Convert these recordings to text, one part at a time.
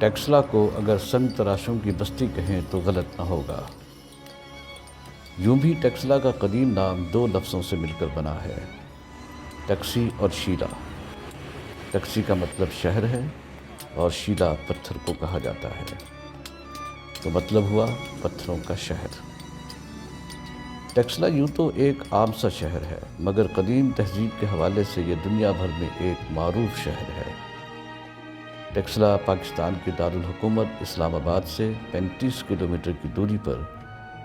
टेक्सला को अगर संग तराशों की बस्ती कहें तो गलत न होगा। यूं भी टेक्सला का कदीम नाम दो लफ्ज़ों से मिलकर बना है, टक्सी और शीला। टक्सी का मतलब शहर है और शीला पत्थर को कहा जाता है, तो मतलब हुआ पत्थरों का शहर। टेक्सला यूं तो एक आम सा शहर है, मगर कदीम तहजीब के हवाले से ये दुनिया भर में एक मारूफ शहर है। टेक्सला पाकिस्तान के दारुल हुकूमत इस्लामाबाद से 35 किलोमीटर की दूरी पर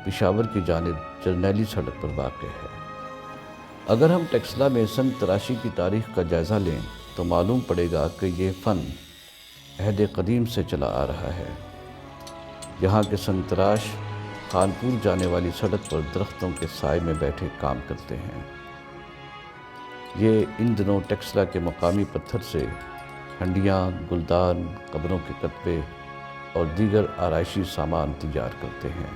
पेशावर की जानिब जरनैली सड़क पर वाक़ है। अगर हम टेक्सला में सन तराशी की तारीख़ का जायज़ा लें तो मालूम पड़ेगा कि ये फ़न अहद कदीम से चला आ रहा है। यहाँ के सन तराश खानपुर जाने वाली सड़क पर दरख्तों के साए में बैठे काम करते हैं। ये इन दिनों टेक्सला के मकामी पत्थर से हंडियाँ, गुलदान, कब्रों के कतबे और दीगर आराइशी सामान तैयार करते हैं।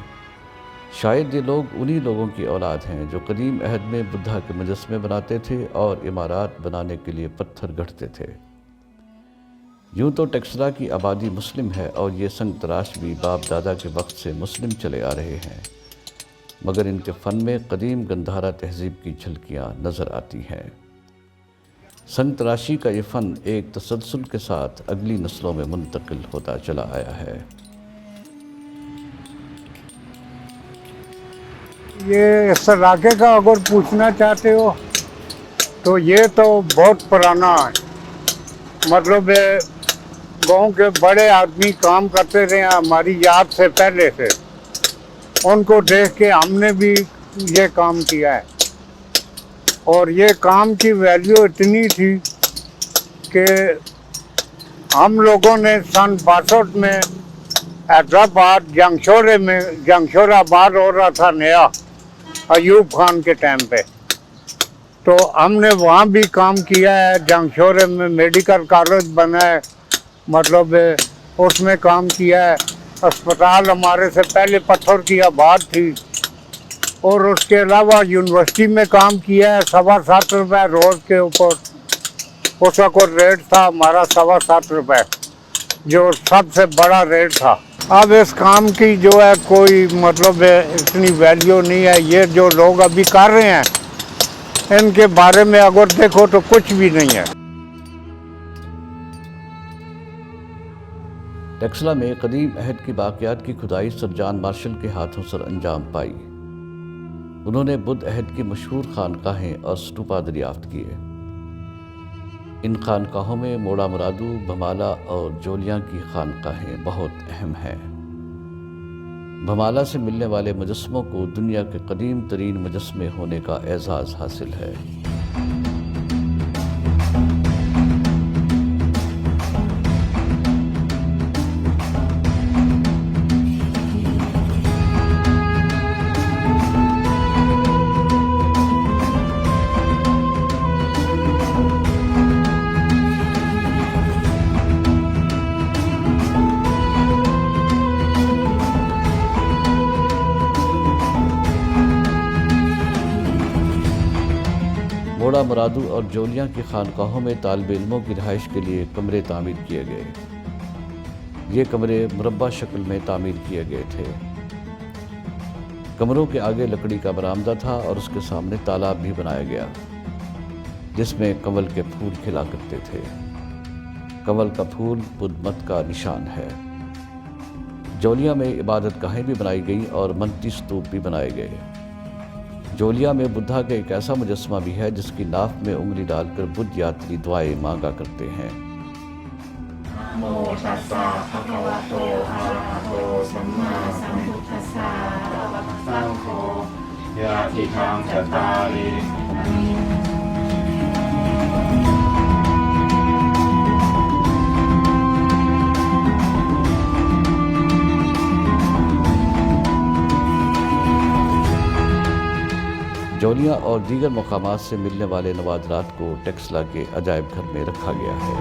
शायद ये लोग उन्हीं लोगों की औलाद हैं जो कदीम अहद में बुद्धा के मुजस्मे बनाते थे और इमारत बनाने के लिए पत्थर गढ़ते थे। यूँ तो टेक्सला की आबादी मुस्लिम है और ये संग तराश भी बाप दादा के वक्त से मुस्लिम चले आ रहे हैं, मगर इनके फ़न में कदीम गंधारा तहजीब की झलकियाँ नज़र आती हैं। संग तराशी का ये फ़न एक तसलसल के साथ अगली नस्लों में मुंतकिल होता चला आया है। ये इस इलाके का अगर पूछना चाहते हो तो ये तो बहुत पुराना है। मतलब गांव के बड़े आदमी काम करते रहे हमारी याद से पहले से, उनको देख के हमने भी ये काम किया है। और ये काम की वैल्यू इतनी थी कि हम लोगों ने सन 62 में हैदराबाद जंगशोराबाद हो रहा था नया अयूब खान के टाइम पे, तो हमने वहाँ भी काम किया है। जंगशोरे में मेडिकल कॉलेज बना है, मतलब उसमें काम किया है। अस्पताल हमारे से पहले पत्थर की आबाद थी। और उसके अलावा यूनिवर्सिटी में काम किया है। 7.25 रुपये रोज़ के ऊपर उस वक्त रेट था हमारा 7.25 रुपये, जो सबसे बड़ा रेट था। अब इस काम की जो है कोई मतलब इतनी वैल्यू नहीं है। ये जो लोग अभी कर रहे हैं इनके बारे में अगर देखो तो कुछ भी नहीं है। टेक्सला में कदीम अहद की बाक़ियात की खुदाई सर जॉन मार्शल के हाथों से अंजाम पाई। उन्होंने बुद्ध अहद की मशहूर खानकाहें और स्तूपा दरियाफ्त किए। इन खानकाहों में मोड़ा मुरादू, भमाला और जोलियाँ की खानकाहें बहुत अहम हैं। भमाला से मिलने वाले मुजस्मों को दुनिया के कदीम तरीन मुजस्मे होने का एजाज़ हासिल है। मोड़ा मुरादू और जोलियाँ की खानकाहों में तालिब इल्मों की रिहाइश के लिए कमरे तामीर किए गए। ये कमरे मुरब्बा शक्ल में तामीर किए गए थे। कमरों के आगे लकड़ी का बरामदा था और उसके सामने तालाब भी बनाया गया जिसमें कमल के फूल खिला करते थे। कमल का फूल बुद्ध मत का निशान है। जोलिया में इबादत गाहें भी बनाई गई और मनती स्तूप भी बनाए गए। जोलिया में बुद्धा का एक ऐसा मुजस्मा भी है जिसकी नाफ में उंगली डालकर बुद्ध यात्री दुआएं मांगा करते हैं। जोलियाँ और दीगर मकामात से मिलने वाले नवादरात को टेक्सला के अजायब घर में रखा गया है।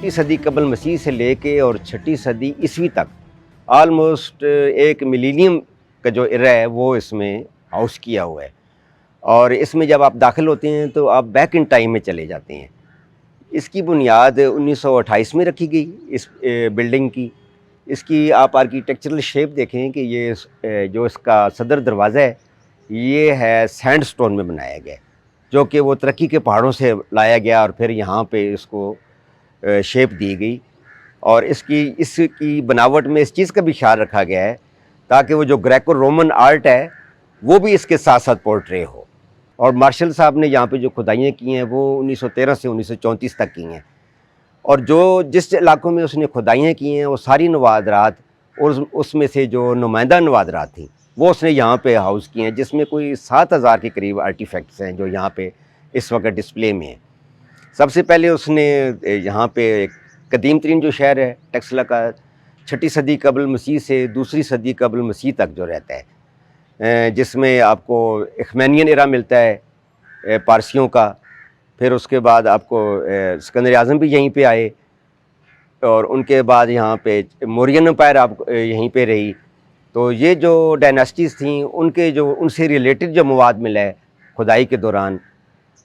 छठी सदी कबल मसीह से लेके और छठी सदी ईस्वी तक ऑलमोस्ट एक मिलीनियम का जो एरा है वो इसमें हाउस किया हुआ है। और इसमें जब आप दाखिल होते हैं तो आप बैक इन टाइम में चले जाते हैं। इसकी बुनियाद 1928 में रखी गई इस बिल्डिंग की। इसकी आप आर्किटेक्चरल शेप देखें कि ये जो इसका सदर दरवाज़ा है ये है सैंडस्टोन में बनाया गया, जो कि वो तरक्की के पहाड़ों से लाया गया और फिर यहाँ पे इसको शेप दी गई। और इसकी बनावट में इस चीज़ का भी ख्याल रखा गया है ताकि वो जो ग्रेको रोमन आर्ट है वो भी इसके साथ साथ पोर्ट्रे हो। और मार्शल साहब ने यहाँ पे जो खुदाइयाँ की हैं वो 1913 से 1934 तक की हैं। और जो जिस इलाकों में उसने खुदाइयाँ की हैं वो सारी नवादरात और उसमें से जो नुमाइंदा नवादरात थी वो उसने यहाँ पे हाउस की हैं, जिसमें कोई 7000 के करीब आर्टिफैक्ट्स हैं जो यहाँ पे इस वक्त डिस्प्ले में हैं। सबसे पहले उसने यहाँ पे एक कदीम तरीन जो शहर है टेक्सला का, छठी सदी कबल मसीह से दूसरी सदी कबल मसीह तक जो रहता है, जिसमें आपको इखमैनियन एरा मिलता है पारसियों का। फिर उसके बाद आपको सिकंदर आज़म भी यहीं पे आए और उनके बाद यहाँ पे मौर्यन एम्पायर आप यहीं पे रही। तो ये जो डायनेस्टीज़ थी उनसे रिलेटेड जो मवाद मिला है खुदाई के दौरान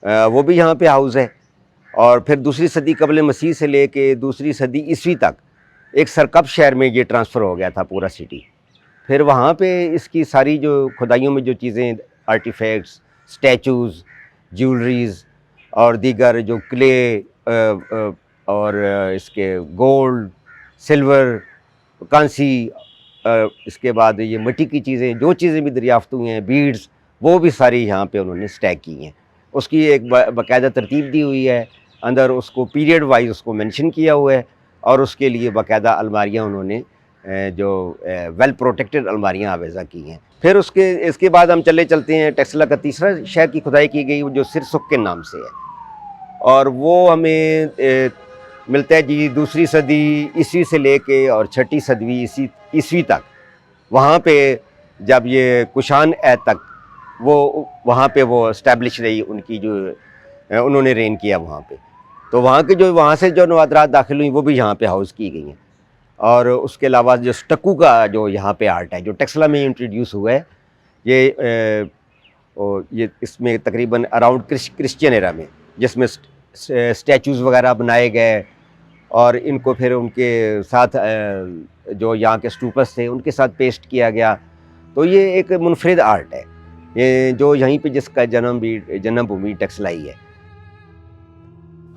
वो भी यहाँ पे हाउस है। और फिर दूसरी सदी कबल मसीह से लेके दूसरी सदी ईस्वी तक एक सरकप शहर में ये ट्रांसफ़र हो गया था पूरा सिटी। फिर वहाँ पे इसकी सारी जो खुदाइयों में जो चीज़ें आर्टिफैक्ट्स, स्टैचूज़, ज्वेलरीज़ और दीगर जो क्ले और इसके गोल्ड, सिल्वर, कांसी, इसके बाद ये मिट्टी की चीज़ें, जो चीज़ें भी दरियाफ़्त हुई हैं, बीड्स, वो भी सारी यहाँ पे उन्होंने स्टैक की हैं। उसकी एक बाकायदा तरतीब दी हुई है, अंदर उसको पीरियड वाइज उसको मेंशन किया हुआ है और उसके लिए बाकायदा अलमारियाँ उन्होंने जो वेल प्रोटेक्टेड अलमारियाँ आवेज़ा की हैं। फिर इसके बाद हम चलते हैं टेक्सला का तीसरा शहर की खुदाई की गई जो सिरसुख के नाम से है, और वो हमें मिलता है जी दूसरी सदी ईस्वी से लेके और छठी सदी ईस्वी तक। वहाँ पे जब ये कुशान ऐद तक वो वहाँ पे वो इस्टेब्लिश रही, उनकी जो उन्होंने रेन किया वहाँ पे। तो वहाँ से जो नवादरात दाखिल हुई वो भी यहाँ पे हाउस की गई हैं। और उसके अलावा जो स्टक्कू का जो यहाँ पे आर्ट है जो टेक्सला में इंट्रोड्यूस हुआ है, ये इसमें तकरीबन अराउंड क्रिश्चियन एरा में, जिसमें स्टैचूज़ वगैरह बनाए गए और इनको फिर उनके साथ जो यहाँ के स्टूपस थे उनके साथ पेस्ट किया गया। तो ये एक मुनफरिद आर्ट है ये जो यहीं पे जिसका जन्मभूमि टेक्सला ही है।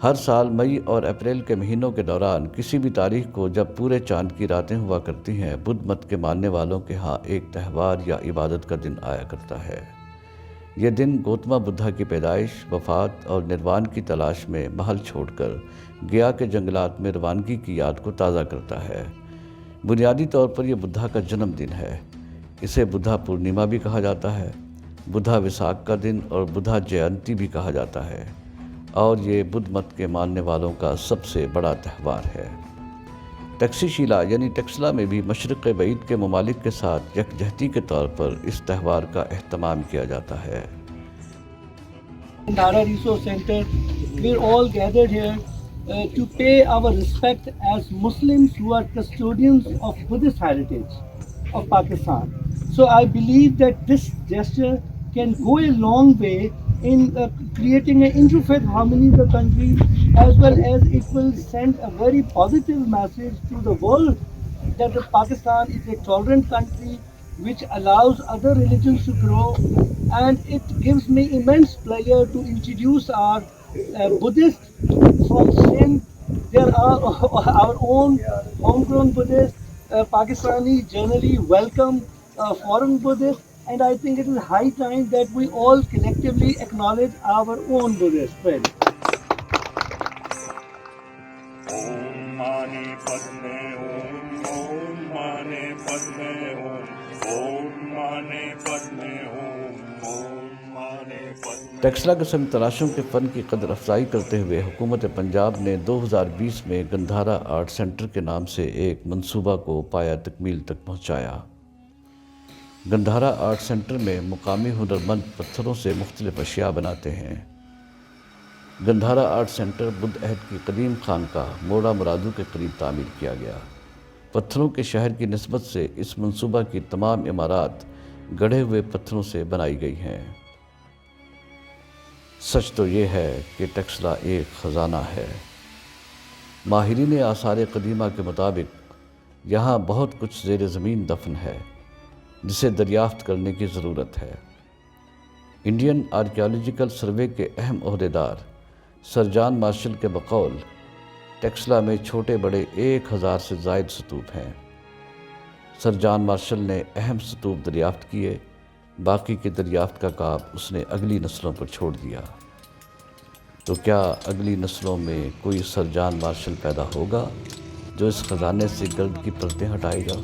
हर साल मई और अप्रैल के महीनों के दौरान किसी भी तारीख को जब पूरे चांद की रातें हुआ करती हैं, बुद्ध मत के मानने वालों के यहाँ एक त्यौहार या इबादत का दिन आया करता है। यह दिन गौतम बुद्धा की पैदाइश, वफ़ात और निर्वाण की तलाश में महल छोड़कर गया के जंगलात में रवानगी की याद को ताज़ा करता है। बुनियादी तौर पर यह बुद्धा का जन्मदिन है। इसे बुद्धा पूर्णिमा भी कहा जाता है, बुद्धा विसाख का दिन और बुद्धा जयंती भी कहा जाता है, और ये बुद्ध मत के मानने वालों का सबसे बड़ा त्यौहार है। तक्षशिला यानी टेक्सला में भी मशरिक़ बईद के ममालिक के साथ यकजहती के तौर पर इस त्यौहार का एहतमाम किया जाता है। Gandhara Resource Center, we're all gathered here to pay our respect as Muslims who are custodians of Buddhist heritage of Pakistan. So I believe that this gesture can go a long way in creating an interfaith harmony in the country, as well as it will send a very positive message to the world that Pakistan is a tolerant country which allows other religions to grow, and it gives me immense pleasure to introduce our Buddhists from Sindh. There are our own homegrown Buddhists. Pakistani generally welcome foreign Buddhists, and I think it is high time that we all collectively acknowledge our own Buddhist friends. Om Mani Padme Hum, Om Mani Padme Hum, Om Mani Padme Hum, Om Mani Padme। Taxila किस्म तलाशों के फ़न की कदर अफजाई करते हुए हुकूमत पंजाब ने 2020 में गंधारा आर्ट सेंटर के नाम से एक मंसूबा को पाया तकमील तक पहुँचाया। गंधारा आर्ट सेंटर में मुकामी हुनरमंद पत्थरों से मुख्तलिफ अशिया बनाते हैं। गंधारा आर्ट सेंटर बुद्ध अहद की कदीम खानकाह मोड़ा मुरादू के करीब तामीर किया गया। पत्थरों के शहर की निस्बत से इस मंसूबा की तमाम इमारत गढ़े हुए पत्थरों से बनाई गई हैं। सच तो ये है कि टेक्सला एक ख़जाना है। माहिरीन आसार कदीमा के मुताबिक यहाँ बहुत कुछ ज़ेर ज़मीन दफन है जिसे दरियाफ्त करने की ज़रूरत है। इंडियन आर्कियोलॉजिकल सर्वे के अहम ओहदेदार सर जॉन मार्शल के बकौल टेक्सला में छोटे बड़े 1000 से ज़ायद स्तूप हैं। सर जॉन मार्शल ने अहम स्तूप दरियाफ्त किए, बाकी के दरियाफ्त का काम उसने अगली नस्लों पर छोड़ दिया। तो क्या अगली नस्लों में कोई सर जॉन मार्शल पैदा होगा जो इस ख़जाने से गर्द की परतें हटाएगा?